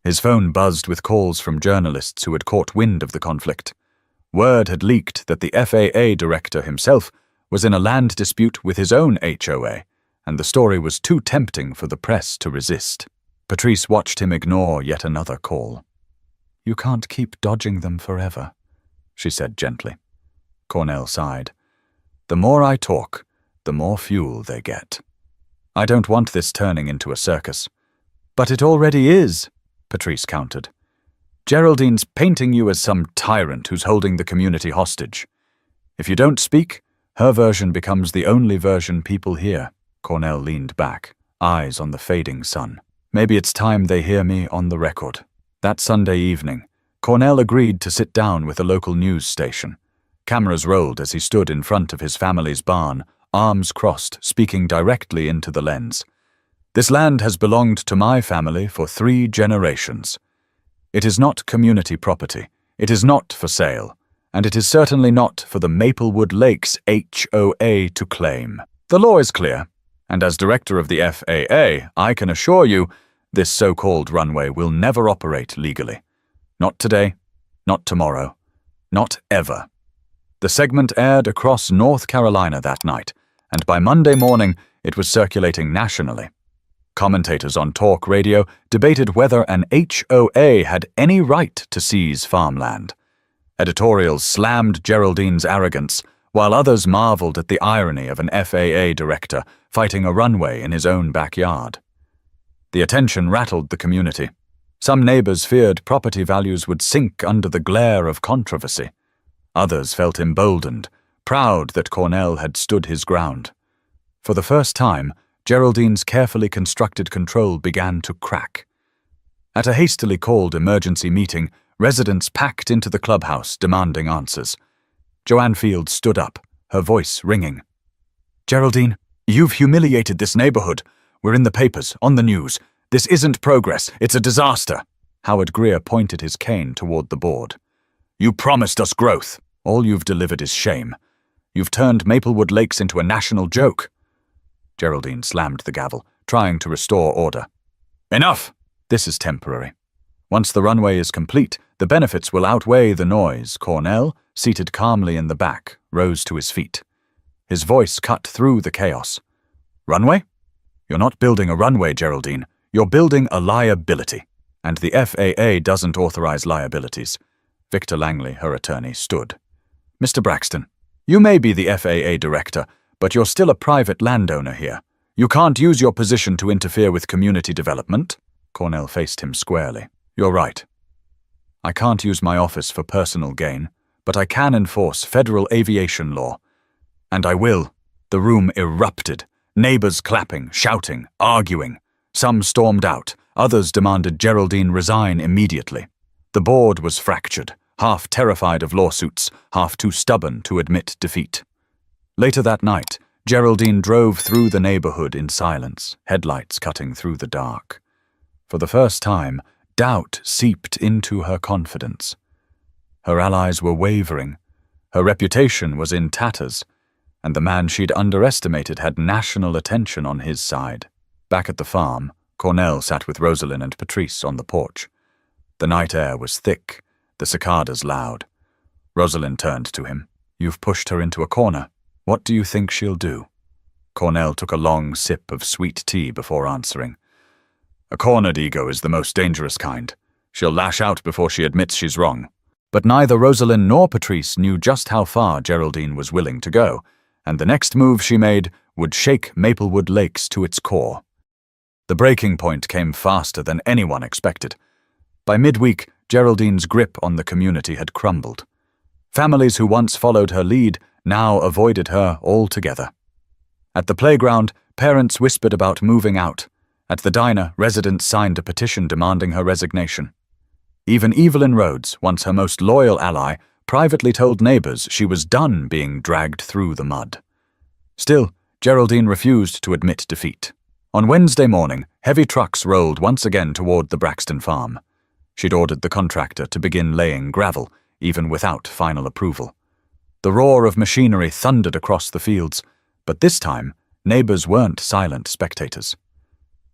A: His phone buzzed with calls from journalists who had caught wind of the conflict. Word had leaked that the FAA director himself was in a land dispute with his own HOA, and the story was too tempting for the press to resist. Patrice watched him ignore yet another call. You can't keep dodging them forever, she said gently. Cornell sighed. The more I talk, the more fuel they get. I don't want this turning into a circus. But it already is, Patrice countered. Geraldine's painting you as some tyrant who's holding the community hostage. If you don't speak, her version becomes the only version people hear. Cornell leaned back, eyes on the fading sun. Maybe it's time they hear me on the record. That Sunday evening, Cornell agreed to sit down with a local news station. Cameras rolled as he stood in front of his family's barn, arms crossed, speaking directly into the lens. This land has belonged to my family for 3 generations. It is not community property. It is not for sale. And it is certainly not for the Maplewood Lakes HOA to claim. The law is clear, and as director of the FAA, I can assure you this so-called runway will never operate legally. Not today, not tomorrow, not ever. The segment aired across North Carolina that night, and by Monday morning it was circulating nationally. Commentators on talk radio debated whether an HOA had any right to seize farmland. Editorials slammed Geraldine's arrogance, while others marveled at the irony of an FAA director fighting a runway in his own backyard. The attention rattled the community. Some neighbors feared property values would sink under the glare of controversy. Others felt emboldened, proud that Cornell had stood his ground. For the first time, Geraldine's carefully constructed control began to crack. At a hastily called emergency meeting, residents packed into the clubhouse demanding answers. Joanne Field stood up, her voice ringing. Geraldine, you've humiliated this neighborhood. We're in the papers, on the news. This isn't progress, it's a disaster. Howard Greer pointed his cane toward the board. You promised us growth. All you've delivered is shame. You've turned Maplewood Lakes into a national joke. Geraldine slammed the gavel, trying to restore order. Enough! This is temporary. Once the runway is complete, the benefits will outweigh the noise. Cornell, seated calmly in the back, rose to his feet. His voice cut through the chaos. Runway? You're not building a runway, Geraldine. You're building a liability. And the FAA doesn't authorize liabilities. Victor Langley, her attorney, stood. Mr. Braxton, you may be the FAA director, but you're still a private landowner here. You can't use your position to interfere with community development. Cornell faced him squarely. You're right. I can't use my office for personal gain, but I can enforce federal aviation law. And I will. The room erupted. Neighbors clapping, shouting, arguing. Some stormed out. Others demanded Geraldine resign immediately. The board was fractured, half terrified of lawsuits, half too stubborn to admit defeat. Later that night, Geraldine drove through the neighborhood in silence, headlights cutting through the dark. For the first time, doubt seeped into her confidence. Her allies were wavering. Her reputation was in tatters, and the man she'd underestimated had national attention on his side. Back at the farm, Cornell sat with Rosalind and Patrice on the porch. The night air was thick, the cicadas loud. Rosalind turned to him. You've pushed her into a corner. What do you think she'll do? Cornell took a long sip of sweet tea before answering. A cornered ego is the most dangerous kind. She'll lash out before she admits she's wrong. But neither Rosalind nor Patrice knew just how far Geraldine was willing to go, and the next move she made would shake Maplewood Lakes to its core. The breaking point came faster than anyone expected. By midweek, Geraldine's grip on the community had crumbled. Families who once followed her lead now avoided her altogether. At the playground, parents whispered about moving out. At the diner, residents signed a petition demanding her resignation. Even Evelyn Rhodes, once her most loyal ally, privately told neighbors she was done being dragged through the mud. Still, Geraldine refused to admit defeat. On Wednesday morning, heavy trucks rolled once again toward the Braxton farm. She'd ordered the contractor to begin laying gravel, even without final approval. The roar of machinery thundered across the fields, but this time, neighbors weren't silent spectators.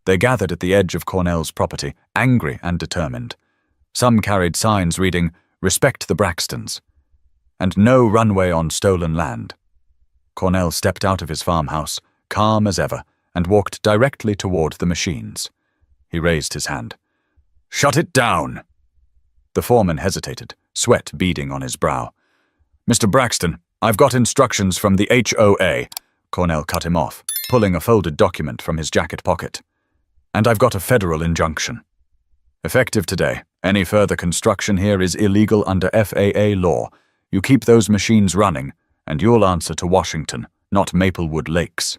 A: They gathered at the edge of Cornell's property, angry and determined. Some carried signs reading, "Respect the Braxtons," and "No runway on stolen land." Cornell stepped out of his farmhouse, calm as ever, and walked directly toward the machines. He raised his hand. "Shut it down!" The foreman hesitated, sweat beading on his brow. "Mr. Braxton, I've got instructions from the HOA." Cornell cut him off, pulling a folded document from his jacket pocket. "And I've got a federal injunction. Effective today, any further construction here is illegal under FAA law. You keep those machines running, and you'll answer to Washington, not Maplewood Lakes."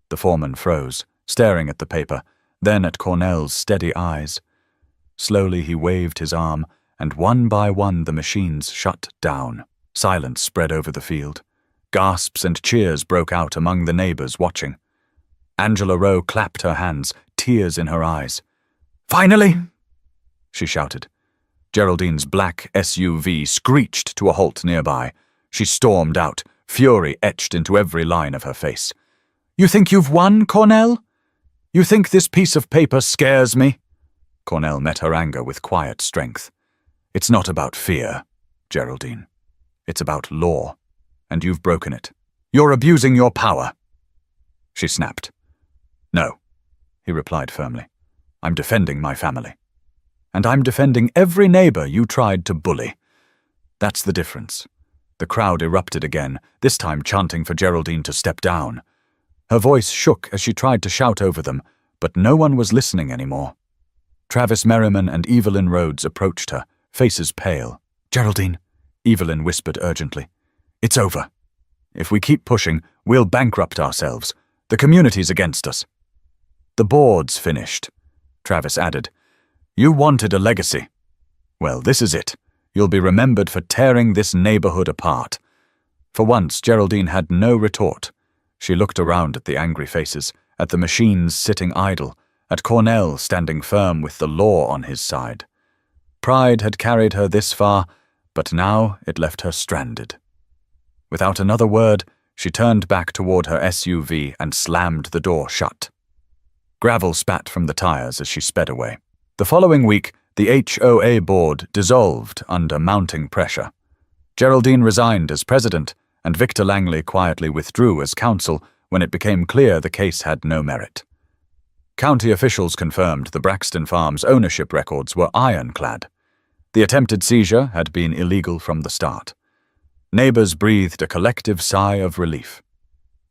A: The foreman froze, staring at the paper, then at Cornell's steady eyes. Slowly he waved his arm, and one by one the machines shut down. Silence spread over the field. Gasps and cheers broke out among the neighbors watching. Angela Rowe clapped her hands, tears in her eyes. "Finally!" she shouted. Geraldine's black SUV screeched to a halt nearby. She stormed out, fury etched into every line of her face. "You think you've won, Cornell? You think this piece of paper scares me?" Cornell met her anger with quiet strength. "It's not about fear, Geraldine. It's about law, and you've broken it. You're abusing your power." She snapped. "No," he replied firmly. "I'm defending my family. And I'm defending every neighbor you tried to bully. That's the difference." The crowd erupted again, this time chanting for Geraldine to step down. Her voice shook as she tried to shout over them, but no one was listening anymore. Travis Merriman and Evelyn Rhodes approached her, faces pale. "Geraldine," Evelyn whispered urgently, "it's over. If we keep pushing, we'll bankrupt ourselves. The community's against us." "The board's finished," Travis added. "You wanted a legacy. Well, this is it. You'll be remembered for tearing this neighborhood apart." For once, Geraldine had no retort. She looked around at the angry faces, at the machines sitting idle, at Cornell standing firm with the law on his side. Pride had carried her this far, but now it left her stranded. Without another word, she turned back toward her SUV and slammed the door shut. Gravel spat from the tires as she sped away. The following week, the HOA board dissolved under mounting pressure. Geraldine resigned as president, and Victor Langley quietly withdrew as counsel when it became clear the case had no merit. County officials confirmed the Braxton Farms ownership records were ironclad. The attempted seizure had been illegal from the start. Neighbors breathed a collective sigh of relief.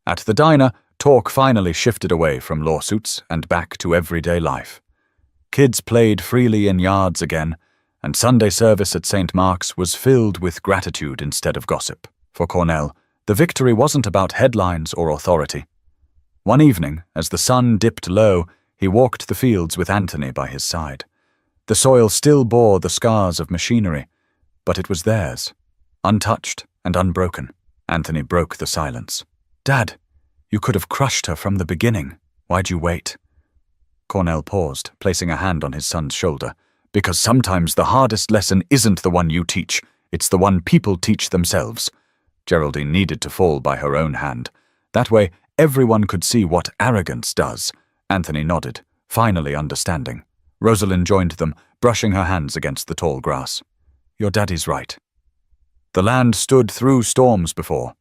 A: At the diner, talk finally shifted away from lawsuits and back to everyday life. Kids played freely in yards again, and Sunday service at St. Mark's was filled with gratitude instead of gossip. For Cornell, the victory wasn't about headlines or authority. One evening, as the sun dipped low, he walked the fields with Anthony by his side. The soil still bore the scars of machinery, but it was theirs, untouched and unbroken. Anthony broke the silence. "Dad, you could have crushed her from the beginning. Why'd you wait?" Cornell paused, placing a hand on his son's shoulder. "Because sometimes the hardest lesson isn't the one you teach, it's the one people teach themselves." Geraldine needed to fall by her own hand. That way, everyone could see what arrogance does. Anthony nodded, finally understanding. Rosalind joined them, brushing her hands against the tall grass. "Your daddy's right. The land stood through storms before.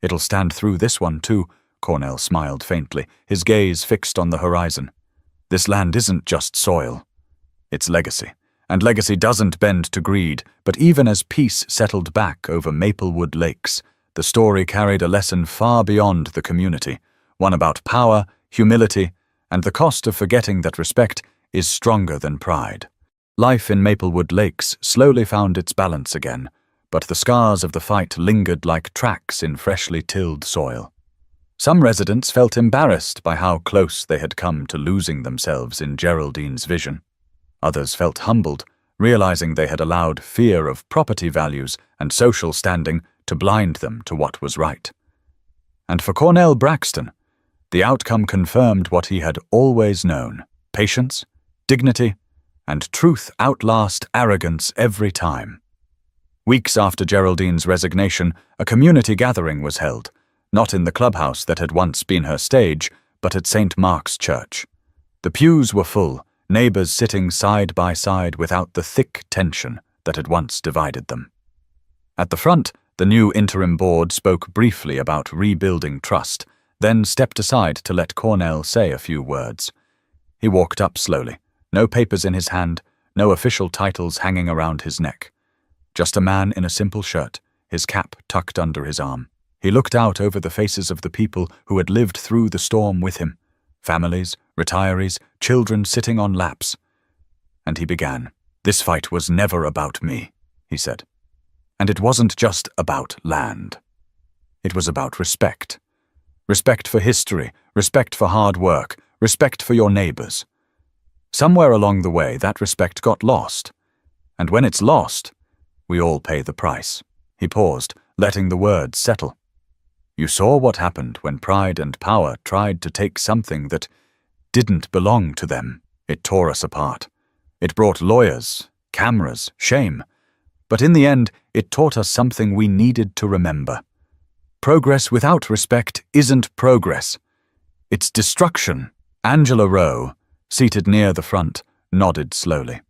A: It'll stand through this one, too." Cornell smiled faintly, his gaze fixed on the horizon. "This land isn't just soil. It's legacy. And legacy doesn't bend to greed, but even as peace settled back over Maplewood Lakes, the story carried a lesson far beyond the community, one about power, humility, and the cost of forgetting that respect is stronger than pride. Life in Maplewood Lakes slowly found its balance again, but the scars of the fight lingered like tracks in freshly tilled soil. Some residents felt embarrassed by how close they had come to losing themselves in Geraldine's vision. Others felt humbled, realizing they had allowed fear of property values and social standing to blind them to what was right. And for Cornell Braxton, the outcome confirmed what he had always known: patience, dignity, and truth outlast arrogance every time. Weeks after Geraldine's resignation, a community gathering was held, not in the clubhouse that had once been her stage, but at St. Mark's Church. The pews were full, neighbors sitting side by side without the thick tension that had once divided them. At the front, the new interim board spoke briefly about rebuilding trust, then stepped aside to let Cornell say a few words. He walked up slowly, no papers in his hand, no official titles hanging around his neck. Just a man in a simple shirt, his cap tucked under his arm. He looked out over the faces of the people who had lived through the storm with him, families, retirees, children sitting on laps. And he began. "This fight was never about me," he said. "And it wasn't just about land. It was about respect. Respect for history, respect for hard work, respect for your neighbors. Somewhere along the way, that respect got lost. And when it's lost, we all pay the price." He paused, letting the words settle. "You saw what happened when pride and power tried to take something that didn't belong to them. It tore us apart. It brought lawyers, cameras, shame. But in the end, it taught us something we needed to remember. Progress without respect isn't progress. It's destruction." Angela Rowe, seated near the front, nodded slowly.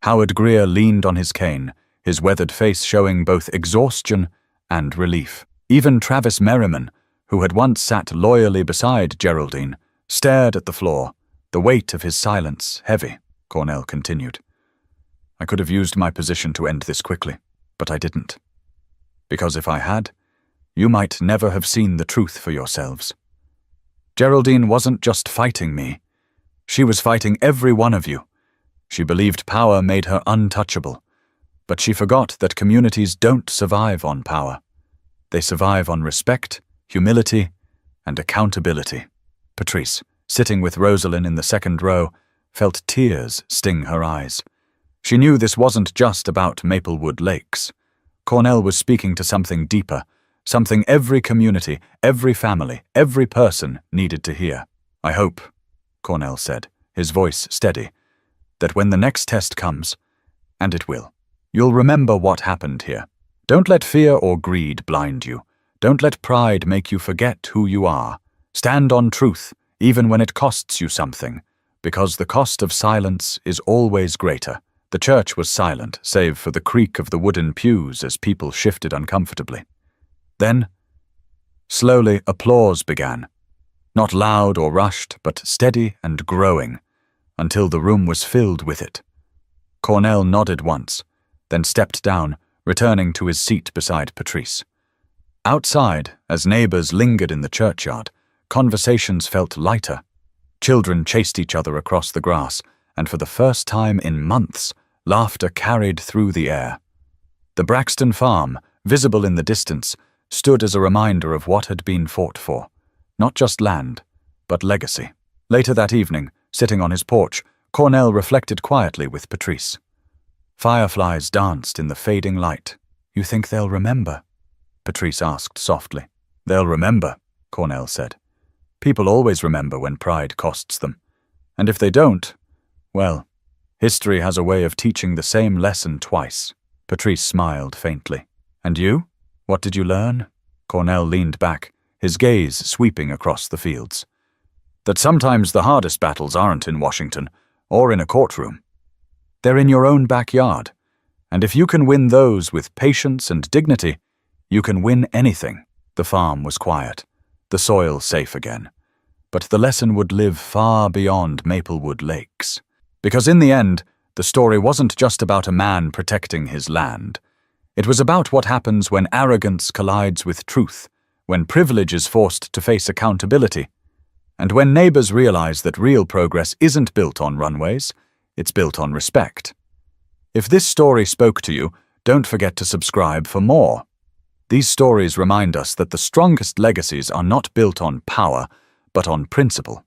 A: Howard Greer leaned on his cane, his weathered face showing both exhaustion and relief. Even Travis Merriman, who had once sat loyally beside Geraldine, stared at the floor, the weight of his silence heavy. Cornell continued. "I could have used my position to end this quickly, but I didn't. Because if I had, you might never have seen the truth for yourselves. Geraldine wasn't just fighting me. She was fighting every one of you. She believed power made her untouchable, but she forgot that communities don't survive on power. They survive on respect, humility, and accountability." Patrice, sitting with Rosalind in the second row, felt tears sting her eyes. She knew this wasn't just about Maplewood Lakes. Cornell was speaking to something deeper, something every community, every family, every person needed to hear. "I hope," Cornell said, his voice steady, "that when the next test comes, and it will, you'll remember what happened here. Don't let fear or greed blind you. Don't let pride make you forget who you are. Stand on truth, even when it costs you something, because the cost of silence is always greater." The church was silent, save for the creak of the wooden pews as people shifted uncomfortably. Then, slowly, applause began. Not loud or rushed, but steady and growing, until the room was filled with it. Cornell nodded once, then stepped down, returning to his seat beside Patrice. Outside, as neighbors lingered in the churchyard, conversations felt lighter. Children chased each other across the grass, and for the first time in months, laughter carried through the air. The Braxton farm, visible in the distance, stood as a reminder of what had been fought for. Not just land, but legacy. Later that evening, sitting on his porch, Cornell reflected quietly with Patrice. Fireflies danced in the fading light. "You think they'll remember?" Patrice asked softly. "They'll remember," Cornell said. "People always remember when pride costs them. And if they don't, well, history has a way of teaching the same lesson twice." Patrice smiled faintly. "And you? What did you learn?" Cornell leaned back, his gaze sweeping across the fields. "That sometimes the hardest battles aren't in Washington or in a courtroom. They're in your own backyard. And if you can win those with patience and dignity, you can win anything." The farm was quiet, the soil safe again. But the lesson would live far beyond Maplewood Lakes. Because in the end, the story wasn't just about a man protecting his land. It was about what happens when arrogance collides with truth, when privilege is forced to face accountability, and when neighbors realize that real progress isn't built on runways, it's built on respect. If this story spoke to you, don't forget to subscribe for more. These stories remind us that the strongest legacies are not built on power, but on principle.